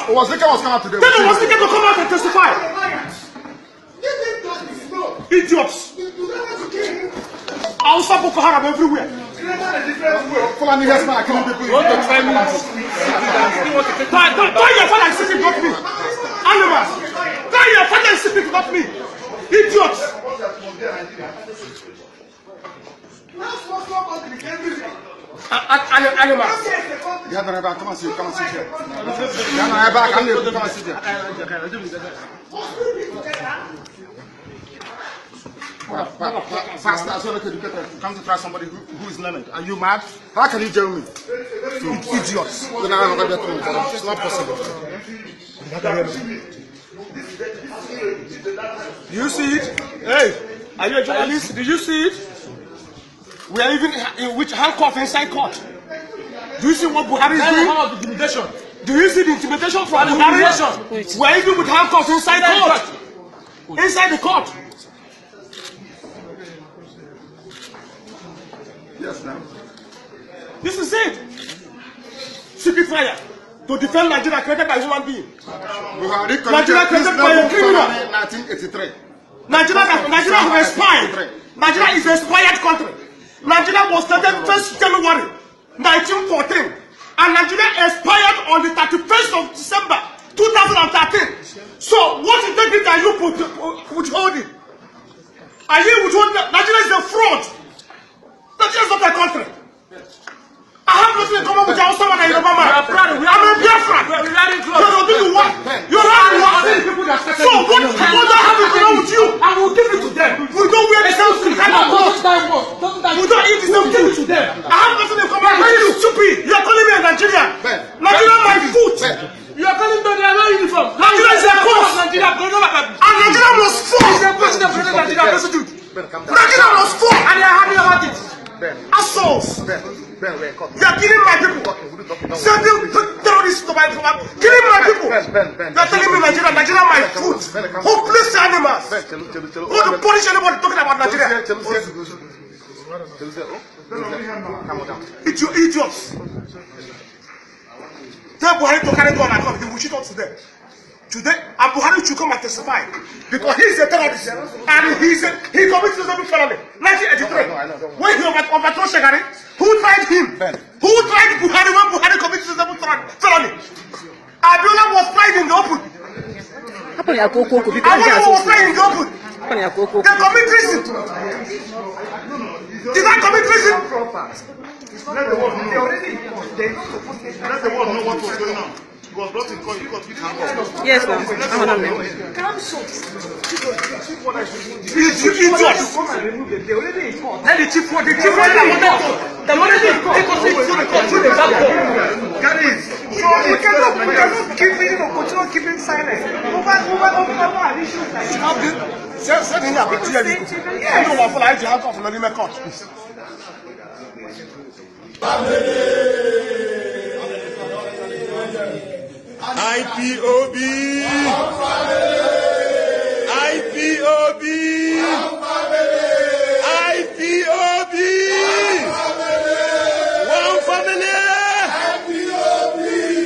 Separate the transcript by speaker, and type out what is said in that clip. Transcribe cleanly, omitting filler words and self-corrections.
Speaker 1: Was Nnamdi was coming out today?
Speaker 2: Tell him was Nnamdi to come out and testify. Idiots. I'll stop Boko Haram everywhere.
Speaker 1: Fulani herdsmen are killing people.
Speaker 2: You want to try me? Try your father and speak, not me. Animals. Try your father and speak, not me. Idiots. Animals.
Speaker 1: Come and sit. Come and sit here. Come and sit here. Faster, as well educated. Come to try somebody who is learned. Are you mad? How can you jail me? Idiots. It's not possible.
Speaker 2: Do you see it? Hey, are you a journalist? Did you see it? We are even in which handcuff inside court. Do you see what Buhari is doing? Do you see the intimidation from Buhari? We are even with handcuffs inside court. Inside the court.
Speaker 1: Yes, now.
Speaker 2: This is it. Secret fire to defend Nigeria created by human being. Nigeria created by a criminal.
Speaker 1: 1983.
Speaker 2: Nigeria has expired. Nigeria is an expired country. Nigeria was started 1st January 1914, and Nigeria expired on the 31st of December 2013. So, what integrity are you withholding? Are you withholding? Nigeria is a fraud. Nigeria is not a country. I have nothing in common with your husband and your mama. I'm a Biafra. You're doing what? You're not what? So what do I have in common with you?
Speaker 3: I will give it to them.
Speaker 2: We don't wear the same kind of clothes. We don't eat the same food to them. I have nothing in common with you. Stupid. You are calling me a Nigerian. Nigeria my foot.
Speaker 3: You are calling me a uniform.
Speaker 2: Nigeria is a cause. And Nigeria must fall. Nigeria must fall.
Speaker 3: And they are happy about it.
Speaker 2: Assholes! You are killing my people! Sending terrorists to my people! Killing my people! You are telling me Nigeria my food! Hopeless animals! Who to punish anybody talking about Nigeria? It's you idiots! Tell Buhari to carry gun and come, he will shoot us today. Today, and Buhari should come and testify because he is a terrorist and he committed a felony. 1983. When he overthrew Shagari, who tried him? Who tried Buhari when Buhari committed a felony? Abiola was tried in the open. Abiola was tried in the open. They commit treason. Did I commit treason?
Speaker 1: Let the world know what was going on. He was brought in court because we can't go.
Speaker 3: Yes, ma'am.
Speaker 2: Let the chief want the money they we cannot keep it or continue keeping silent. Over issues. Send in a picture. You know what for like to have off the court.
Speaker 4: IPOB